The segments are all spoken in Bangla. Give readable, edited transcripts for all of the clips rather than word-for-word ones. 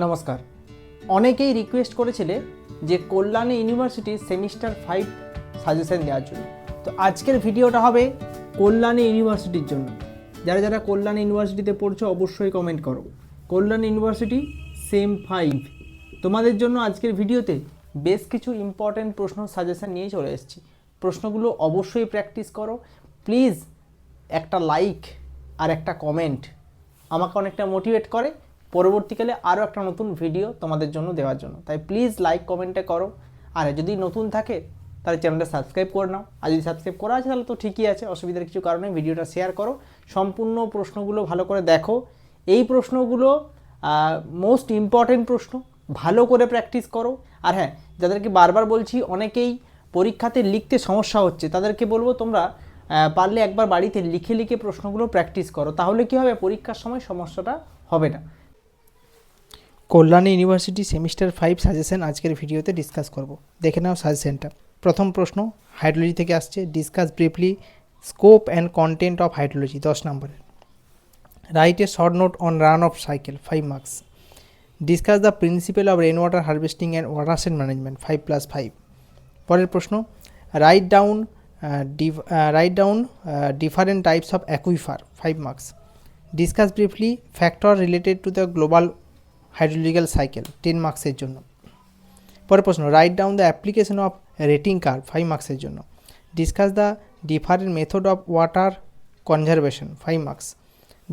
নমস্কার। অনেকেই রিকোয়েস্ট করেছিলে যে কল্যাণী ইউনিভার্সিটির সেমিস্টার 5 সাজেশন দেওয়ার জন্য। তো আজকের ভিডিওটা হবে কল্যাণী ইউনিভার্সিটির জন্য। যারা যারা কল্যাণী ইউনিভার্সিটিতে পড়ছো অবশ্যই কমেন্ট করো। কল্যাণী ইউনিভার্সিটি সেম 5 তোমাদের জন্য আজকের ভিডিওতে বেশ কিছু ইম্পর্টেন্ট প্রশ্ন সাজেশন নিয়ে চলে এসেছি। প্রশ্নগুলো অবশ্যই প্র্যাকটিস করো। প্লিজ একটা লাইক আর একটা কমেন্ট আমাকে অনেকটা মোটিভেট করে পরবর্তীকালে আরও একটা নতুন ভিডিও তোমাদের জন্য দেওয়ার জন্য। তাই প্লিজ লাইক কমেন্টে করো। আর যদি নতুন থাকে তাহলে চ্যানেলটা সাবস্ক্রাইব করে নাও। আর যদি সাবস্ক্রাইব করা আছে তাহলে তো ঠিকই আছে, অসুবিধার কিছু কারণে ভিডিওটা শেয়ার করো। সম্পূর্ণ প্রশ্নগুলো ভালো করে দেখো। এই প্রশ্নগুলো মোস্ট ইম্পর্টেন্ট প্রশ্ন, ভালো করে প্র্যাকটিস করো। আর হ্যাঁ, যাদেরকে বারবার বলছি অনেকেই পরীক্ষাতে লিখতে সমস্যা হচ্ছে, তাদেরকে বলবো তোমরা পারলে একবার বাড়িতে লিখে লিখে প্রশ্নগুলো প্র্যাকটিস করো, তাহলে কী হবে পরীক্ষার সময় সমস্যাটা হবে না। কল্যাণী ইউনিভার্সিটি সেমিস্টার 5 সাজেশন আজকের ভিডিওতে ডিসকাস করব। দেখে নাও সাজেশনটা। প্রথম প্রশ্ন হাইড্রোলজি থেকে আসছে। Discuss briefly scope and content of hydrology, 10 নম্বরের। Write a short note on runoff cycle, 5 marks. Discuss the principle of rain water harvesting and watershed management, 5+5। পরের প্রশ্ন write down different types of aquifer, 5 marks. Discuss briefly factor related to the global hydrological cycle, 10 মার্কসের জন্য। পরের প্রশ্ন write down the application of rating curve, 5 মার্কসের জন্য। Discuss the different method of water conservation, 5 marks.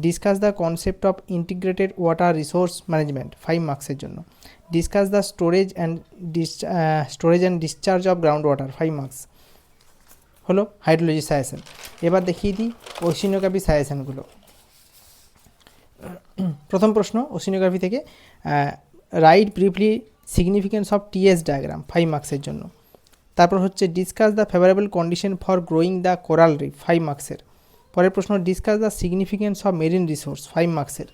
Discuss the concept of integrated water resource management, 5 মার্কসের জন্য। Discuss the storage and discharge of ground water, 5 marks. হলো হাইড্রোলজি সাজেশন। এবার দেখিয়ে দিই ওশিনোগ্রাফি সাজেশনগুলো। প্রথম প্রশ্ন ওশিনোগ্রাফি থেকে write briefly significance of TS diagram, 5 মার্কসের জন্য। তারপর হচ্ছে discuss the favourable condition for growing the coral reef, 5 মার্কসের। পরের প্রশ্ন discuss the significance of marine resource, 5 মার্কসের।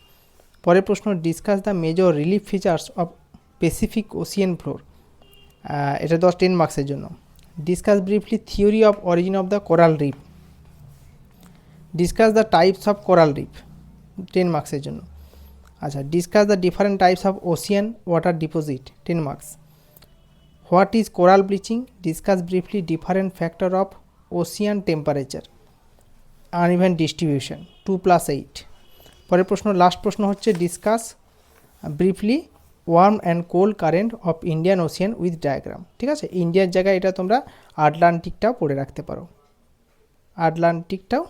পরের প্রশ্ন discuss the major relief features of Pacific ocean floor, এটা 10 মার্কসের জন্য। Discuss briefly theory of origin of the coral reef. Discuss the types of coral reef, 10 মার্কসের জন্য। আচ্ছা, discuss the different types of ocean water deposit, 10 marks. What is coral bleaching? Discuss briefly different factor of ocean temperature, uneven distribution, 2+8। পরের প্রশ্ন লাস্ট প্রশ্ন হচ্ছে discuss briefly warm and cold current of Indian Ocean with diagram. ঠিক আছে, ইন্ডিয়ার জায়গায় এটা তোমরা আটলান্টিকটাও পড়ে রাখতে পারো, আটলান্টিকটাও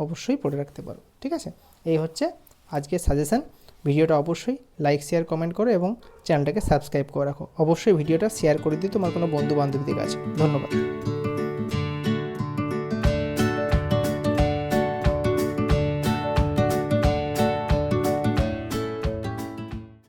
অবশ্যই পড়ে রাখতে পারো। ঠিক আছে, এই হচ্ছে আজকের সাজেশন। ভিডিওটা অবশ্যই লাইক শেয়ার কমেন্ট করো এবং চ্যানেলটাকে সাবস্ক্রাইব করে রাখো। অবশ্যই ভিডিওটা শেয়ার করে দিও তোমার কোনো বন্ধু বান্ধবীদের কাছে। ধন্যবাদ।